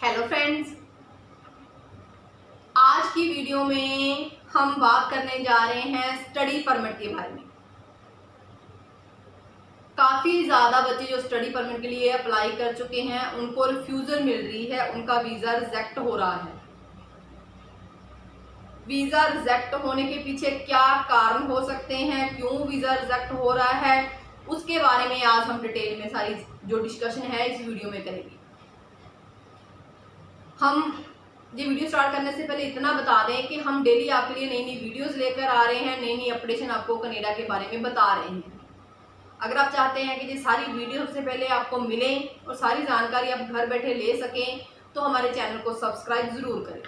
Hello friends, आज की video में हम बात करने जा रहे हैं स्टडी परमिट के बारे में। काफ़ी ज़्यादा बच्चे जो स्टडी परमिट के लिए अप्लाई कर चुके हैं उनको रिफ्यूज़ल मिल रही है, उनका वीज़ा रिजेक्ट हो रहा है। वीज़ा रिजेक्ट होने के पीछे क्या कारण हो सकते हैं, क्यों वीज़ा रिजेक्ट हो रहा है, उसके बारे में आज हम डिटेल में सारी जो डिस्कशन है इस वीडियो में करेंगे। हम ये वीडियो स्टार्ट करने से पहले इतना बता दें कि हम डेली आपके लिए नई नई वीडियोस लेकर आ रहे हैं, नई नई अपडेशन आपको कनाडा के बारे में बता रहे हैं। अगर आप चाहते हैं कि ये सारी वीडियो सबसे पहले आपको मिले और सारी जानकारी आप घर बैठे ले सकें तो हमारे चैनल को सब्सक्राइब ज़रूर करें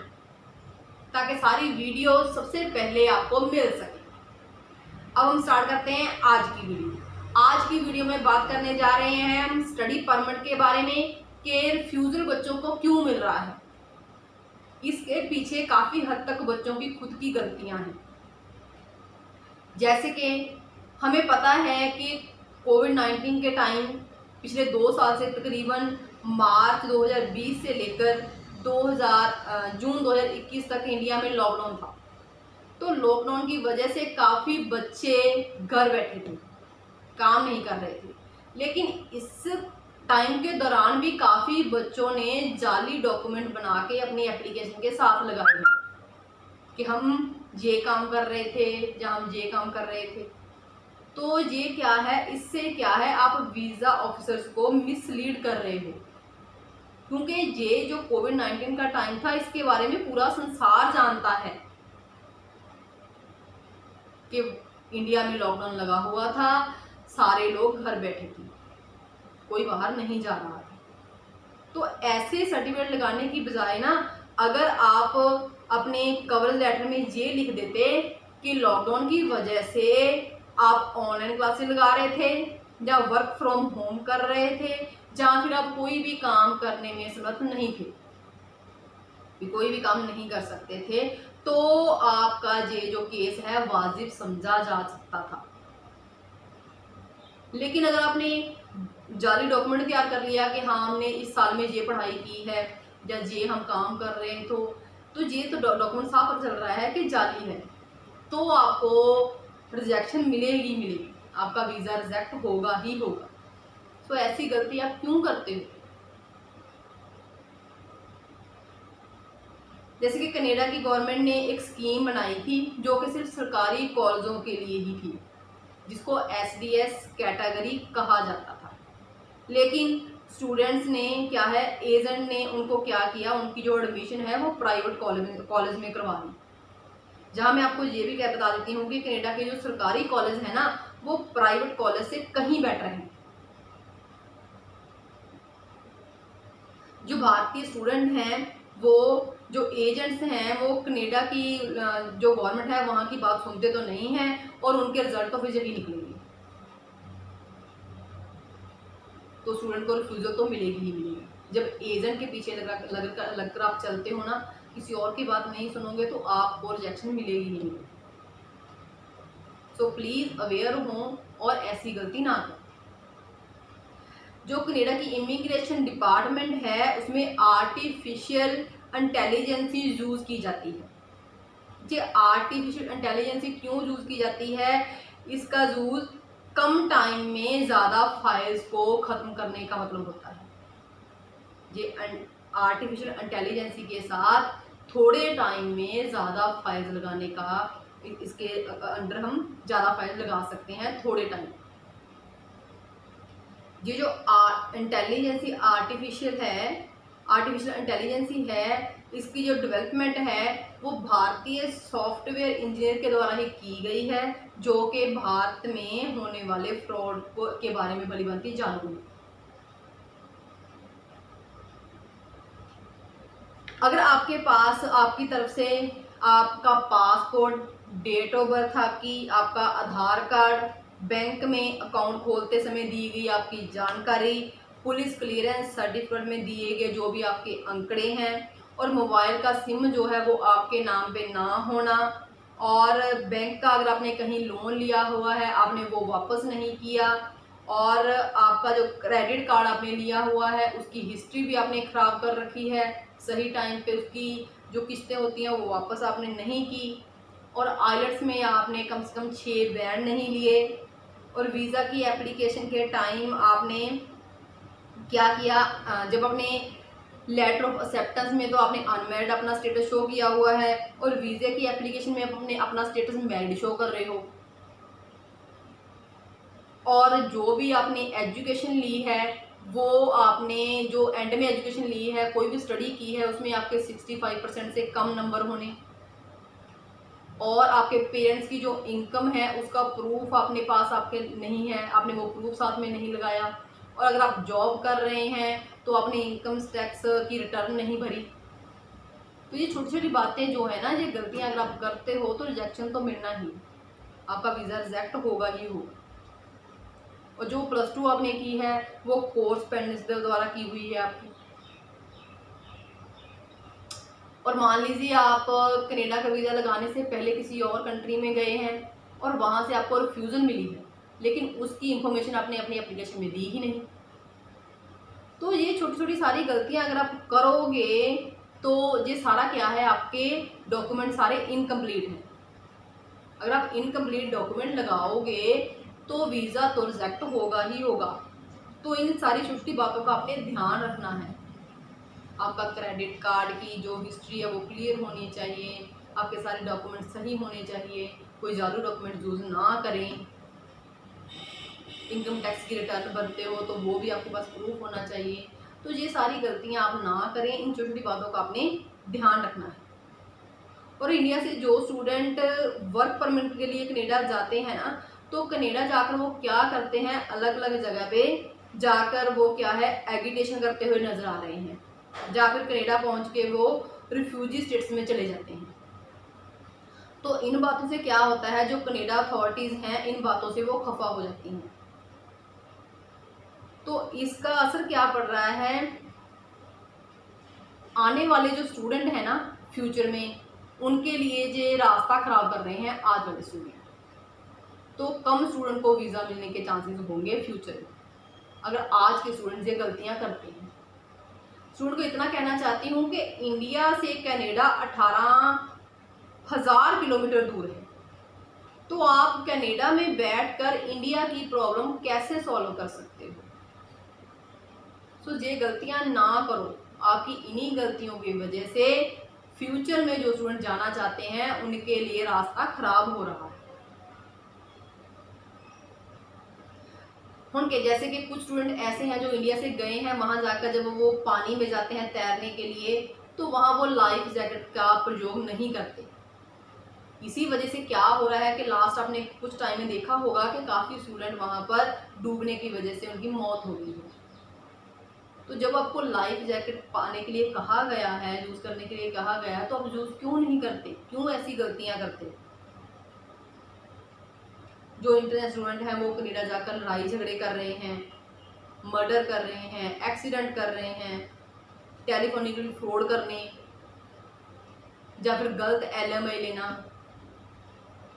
ताकि सारी वीडियो सबसे पहले आपको मिल सके। अब हम स्टार्ट करते हैं आज की वीडियो। आज की वीडियो में बात करने जा रहे हैं हम स्टडी परमिट के बारे में कि रिफ्यूज़ल बच्चों को क्यों मिल रहा है। इसके पीछे काफ़ी हद तक बच्चों की खुद की गलतियां हैं। जैसे कि हमें पता है कि कोविड-19 के टाइम पिछले 2 साल से तकरीबन मार्च 2020 से लेकर जून 2021 तक इंडिया में लॉकडाउन था। तो लॉकडाउन की वजह से काफ़ी बच्चे घर बैठे थे, काम नहीं कर रहे थे। लेकिन इस टाइम के दौरान भी काफ़ी बच्चों ने जाली डॉक्यूमेंट बना के अपनी एप्लीकेशन के साथ लगाए कि हम ये काम कर रहे थे या हम ये काम कर रहे थे। तो ये क्या है, इससे क्या है, आप वीज़ा ऑफिसर्स को मिसलीड कर रहे हो, क्योंकि ये जो कोविड-19 का टाइम था इसके बारे में पूरा संसार जानता है कि इंडिया में लॉकडाउन लगा हुआ था, सारे लोग घर बैठे थे, कोई बाहर नहीं जा रहा था। तो ऐसे सर्टिफिकेट लगाने की बजाय ना, अगर आप अपने कवर लेटर में ये लिख देते कि लॉकडाउन की वजह से आप ऑनलाइन क्लासेस लगा रहे थे या वर्क फ्रॉम होम कर रहे थे या फिर आप कोई भी काम करने में समर्थ नहीं थे, कोई भी काम नहीं कर सकते थे, तो आपका ये जो केस है वाजिब समझा जा सकता था। लेकिन अगर आपने जाली डॉक्यूमेंट तैयार कर लिया कि हाँ हमने इस साल में ये पढ़ाई की है या ये हम काम कर रहे हैं, तो ये तो डॉक्यूमेंट साफ पता चल रहा है कि जाली है, तो आपको रिजेक्शन मिलेगी मिलेगी, आपका वीज़ा रिजेक्ट होगा ही होगा। तो ऐसी गलती आप क्यों करते हो? जैसे कि कनाडा की गवर्नमेंट ने एक स्कीम बनाई थी जो कि सिर्फ सरकारी कॉलेजों के लिए ही थी, जिसको SDS कैटेगरी कहा जाता था। लेकिन स्टूडेंट्स ने क्या है, एजेंट ने उनको क्या किया, उनकी जो एडमिशन है वो प्राइवेट कॉलेज में करवा दी। जहाँ मैं आपको ये भी बता देती हूँ कि कनाडा के जो सरकारी कॉलेज है ना, वो प्राइवेट कॉलेज से कहीं बेटर हैं। जो भारतीय स्टूडेंट हैं, वो जो एजेंट्स हैं, वो कनाडा की जो गवर्नमेंट है वहाँ की बात सुनते तो नहीं हैं और उनके रिजल्ट तो फिर जब ही निकलेंगे तो स्टूडेंट को रिफ्यूज़ल तो मिलेगी ही मिलेगी। जब एजेंट के पीछे लगकर आप चलते हो ना, किसी और की बात नहीं सुनोगे तो आपको रिजेक्शन मिलेगी ही मिलेगी। सो प्लीज़ अवेयर हो और ऐसी गलती ना करो। जो कनाडा की इमिग्रेशन डिपार्टमेंट है उसमें आर्टिफिशियल इंटेलिजेंसी यूज़ की जाती है। ये आर्टिफिशियल इंटेलिजेंसी क्यों यूज़ की जाती है? इसका यूज़ कम टाइम में ज़्यादा फाइल्स को ख़त्म करने का मतलब होता है। ये आर्टिफिशियल इंटेलिजेंसी के साथ थोड़े टाइम में ज़्यादा फाइल्स लगाने का, इसके अंडर हम ज़्यादा फाइल्स लगा सकते हैं थोड़े टाइम। ये जो आर्टिफिशियल इंटेलिजेंसी है, इसकी जो डेवलपमेंट है वो भारतीय सॉफ्टवेयर इंजीनियर के द्वारा ही की गई है, जो कि भारत में होने वाले फ्रॉड के बारे में भली-भांति जानू है। अगर आपके पास आपकी तरफ से आपका पासपोर्ट, डेट ऑफ बर्थ आपकी, आपका आधार कार्ड, बैंक में अकाउंट खोलते समय दी गई आपकी जानकारी, पुलिस क्लियरेंस सर्टिफिकेट में दिए गए जो भी आपके आंकड़े हैं, और मोबाइल का सिम जो है वो आपके नाम पे ना होना, और बैंक का अगर आपने कहीं लोन लिया हुआ है आपने वो वापस नहीं किया, और आपका जो क्रेडिट कार्ड आपने लिया हुआ है उसकी हिस्ट्री भी आपने ख़राब कर रखी है, सही टाइम पे उसकी जो किस्तें होती हैं वो वापस आपने नहीं की, और आइलेट्स में आपने कम से कम 6 बैंड नहीं लिए, और वीज़ा की एप्लीकेशन के टाइम आपने क्या किया, जब अपने लेटर ऑफ एक्सेप्टेंस में तो आपने अनमैरिड अपना स्टेटस शो किया हुआ है, और वीज़ा की एप्लीकेशन में अपने अपना स्टेटस मैरिड शो कर रहे हो। और जो भी आपने एजुकेशन ली है वो आपने जो एंड में एजुकेशन ली है, कोई भी स्टडी की है, उसमें आपके 65% से कम नंबर होने, और आपके पेरेंट्स की जो इनकम है उसका प्रूफ अपने पास आपके नहीं है, आपने वो प्रूफ साथ में नहीं लगाया, और अगर आप जॉब कर रहे हैं तो आपने इनकम टैक्स की रिटर्न नहीं भरी। तो ये छोटी छोटी बातें जो है ना, ये गलतियां अगर आप करते हो तो रिजेक्शन तो मिलना ही, आपका वीज़ा रिजेक्ट होगा ही होगा। और जो +2 आपने की है वो कोर्स पेरेंट्स द्वारा की हुई है आपकी, और मान लीजिए आप कनाडा का वीज़ा लगाने से पहले किसी और कंट्री में गए हैं और वहाँ से आपको रिफ्यूज़ल मिली है, लेकिन उसकी इंफॉर्मेशन आपने अपनी एप्लीकेशन में दी ही नहीं। तो ये छोटी छोटी सारी गलतियाँ अगर आप करोगे तो ये सारा क्या है, आपके डॉक्यूमेंट सारे इनकम्प्लीट हैं। अगर आप इनकम्प्लीट डॉक्यूमेंट लगाओगे तो वीज़ा तो रिजेक्ट होगा ही होगा। तो इन सारी छोटी छोटी बातों का आपने ध्यान रखना है। आपका क्रेडिट कार्ड की जो हिस्ट्री है वो क्लियर होनी चाहिए, आपके सारे डॉक्यूमेंट सही होने चाहिए, कोई जादू डॉक्यूमेंट यूज़ ना करें। इनकम टैक्स की रिटर्न भरते हो तो वो भी आपके पास प्रूफ होना चाहिए। तो ये सारी गलतियां आप ना करें, इन छोटी छोटी बातों का आपने ध्यान रखना है। और इंडिया से जो स्टूडेंट वर्क परमिट के लिए कनाडा जाते हैं ना, तो कनाडा जाकर वो क्या करते हैं, अलग अलग जगह पे जाकर वो क्या है एगिटेशन करते हुए नजर आ रहे हैं, या फिर कनाडा पहुंच के वो रिफ्यूजी स्टेट्स में चले जाते हैं। तो इन बातों से क्या होता है, जो कनाडा अथॉरिटीज हैं इन बातों से वो खफा हो जाती हैं। तो इसका असर क्या पड़ रहा है, आने वाले जो स्टूडेंट है ना फ्यूचर में, उनके लिए जो रास्ता खराब कर रहे हैं आज वाले स्टूडेंट। तो कम स्टूडेंट को वीज़ा मिलने के चांसेस होंगे फ्यूचर में, अगर आज के स्टूडेंट ये गलतियां करते हैं। स्टूडेंट को इतना कहना चाहती हूँ कि इंडिया से कनाडा 18,000 किलोमीटर दूर है, तो आप कनाडा में बैठकर इंडिया की प्रॉब्लम कैसे सॉल्व कर सकते हो। तो ये गलतियां ना करो, आपकी इन्हीं गलतियों की वजह से फ्यूचर में जो स्टूडेंट जाना चाहते हैं उनके लिए रास्ता खराब हो रहा है। उनके जैसे कि कुछ स्टूडेंट ऐसे हैं जो इंडिया से गए हैं, वहां जाकर जब वो पानी में जाते हैं तैरने के लिए तो वहां वो लाइफ जैकेट का प्रयोग नहीं करते। इसी वजह से क्या हो रहा है कि लास्ट आपने कुछ टाइम में देखा होगा कि काफ़ी स्टूडेंट वहां पर डूबने की वजह से उनकी मौत हो गई है। तो जब आपको लाइफ जैकेट पाने के लिए कहा गया है, यूज़ करने के लिए कहा गया है, तो आप यूज़ क्यों नहीं करते, क्यों ऐसी गलतियां करते। जो इंटरनेशनल स्टूडेंट हैं वो कनाडा जाकर लड़ाई झगड़े कर रहे हैं, मर्डर कर रहे हैं, एक्सीडेंट कर रहे हैं, टेलीफोनिकली फ्रॉड करने, या फिर गलत LMI लेना।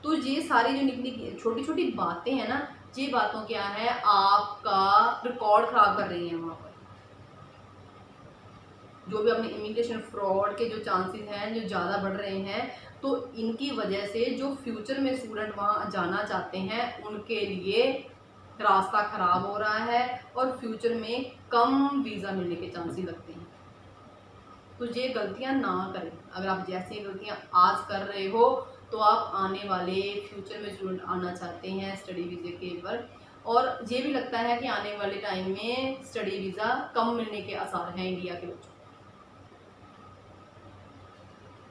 तो ये सारी जो निकली छोटी छोटी बातें हैं ना, ये बातों क्या है, आपका रिकॉर्ड खराब कर रही हैं वहाँ पर। जो भी अपने इमिग्रेशन फ्रॉड के जो चांसेस हैं जो ज़्यादा बढ़ रहे हैं, तो इनकी वजह से जो फ्यूचर में स्टूडेंट वहाँ जाना चाहते हैं उनके लिए रास्ता खराब हो रहा है, और फ्यूचर में कम वीज़ा मिलने के चांसेस लगते हैं। तो ये गलतियाँ ना करें। अगर आप जैसी गलतियाँ आज कर रहे हो तो आप आने वाले फ्यूचर में स्टूडेंट आना चाहते हैं स्टडी वीज़े के ऊपर, और ये भी लगता है कि आने वाले टाइम में स्टडी वीज़ा कम मिलने के आसार हैं इंडिया के बच्चों।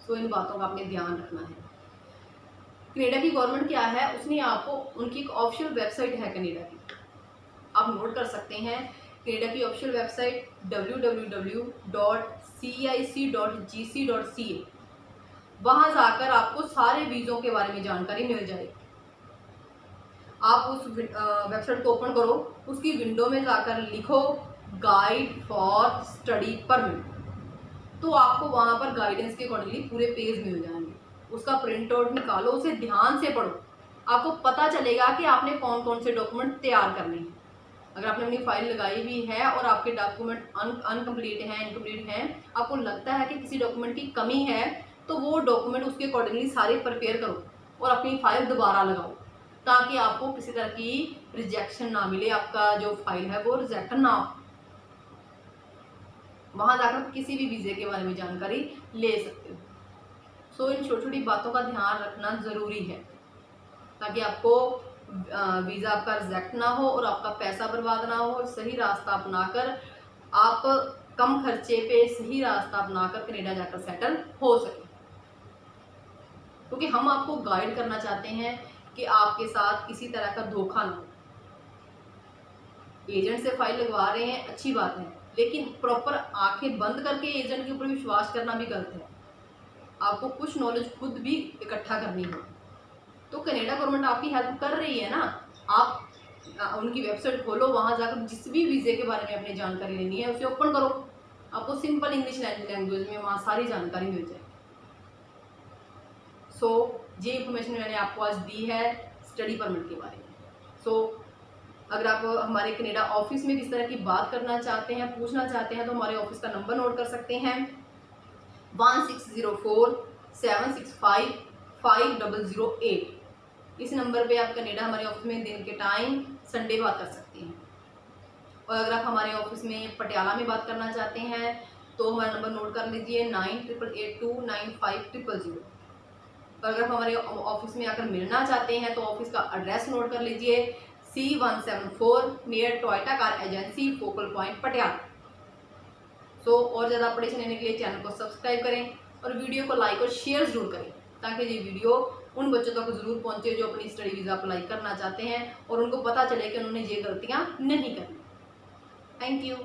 तो इन बातों का आपने ध्यान रखना है। कनाडा की गवर्नमेंट क्या है, उसने आपको उनकी एक ऑफिशियल वेबसाइट है कनाडा की, आप नोट कर सकते हैं। कनाडा की ऑफिशियल वेबसाइट www.cic.gc.ca, वहाँ जाकर आपको सारे वीज़ों के बारे में जानकारी मिल जाएगी। आप उस वेबसाइट को ओपन करो, उसकी विंडो में जाकर लिखो गाइड फॉर स्टडी परमिट, तो आपको वहाँ पर गाइडेंस के अकॉर्डिंगली पूरे पेज मिल जाएंगे। उसका प्रिंट आउट निकालो, उसे ध्यान से पढ़ो, आपको पता चलेगा कि आपने कौन कौन से डॉक्यूमेंट तैयार करने हैं। अगर आपने अपनी फाइल लगाई हुई है और आपके डॉक्यूमेंट अनकम्प्लीट हैं, इनकम्प्लीट हैं, आपको लगता है कि किसी डॉक्यूमेंट की कमी है, तो वो डॉक्यूमेंट उसके अकॉर्डिंगली सारे प्रिपेयर करो और अपनी फाइल दोबारा लगाओ, ताकि आपको किसी तरह की रिजेक्शन ना मिले, आपका जो फाइल है वो रिजेक्ट ना हो। वहां जाकर किसी भी वीज़े के बारे में जानकारी ले सकते हो। सो इन छोटी छोटी बातों का ध्यान रखना ज़रूरी है, ताकि आपको वीज़ा आपका रिजेक्ट ना हो और आपका पैसा बर्बाद ना हो, और सही रास्ता अपनाकर आप कम खर्चे पे सही रास्ता अपनाकर कनाडा जाकर सेटल हो सके। क्योंकि हम आपको गाइड करना चाहते हैं कि आपके साथ किसी तरह का धोखा ना हो। एजेंट से फाइल लगवा रहे हैं, अच्छी बात है, लेकिन प्रॉपर आंखें बंद करके एजेंट के ऊपर विश्वास करना भी गलत है। आपको कुछ नॉलेज खुद भी इकट्ठा करनी है। तो कनाडा गवर्नमेंट आपकी हेल्प कर रही है ना, आप उनकी वेबसाइट खोलो, वहां जाकर जिस भी वीज़े के बारे में अपनी जानकारी लेनी है उसे ओपन करो, आपको सिंपल इंग्लिश लैंग्वेज में वहाँ सारी जानकारी मिल जाए। सो ये इन्फॉर्मेशन मैंने आपको आज दी है स्टडी परमिट के बारे में। सो अगर आप हमारे कनाडा ऑफिस में किस तरह की बात करना चाहते हैं, पूछना चाहते हैं, तो हमारे ऑफिस का नंबर नोट कर सकते हैं 1604-765-5008। इस नंबर पे आप कनाडा हमारे ऑफिस में दिन के टाइम संडे बात कर सकते हैं। और अगर आप हमारे ऑफिस में पटियाला में बात करना चाहते हैं तो हमारा नंबर नोट कर लीजिए 9888295000। और अगर आप हमारे ऑफिस में आकर मिलना चाहते हैं तो ऑफिस का एड्रेस नोट कर लीजिए C174 near Toyota car agency, focal point, Patiala. So और ज़्यादा अपडेट्स लेने के लिए चैनल को सब्सक्राइब करें और वीडियो को लाइक और शेयर जरूर करें, ताकि ये वीडियो उन बच्चों तक जरूर पहुंचे जो अपनी स्टडी वीज़ा अप्लाई करना चाहते हैं और उनको पता चले कि उन्होंने ये गलतियां नहीं करनी। Thank you.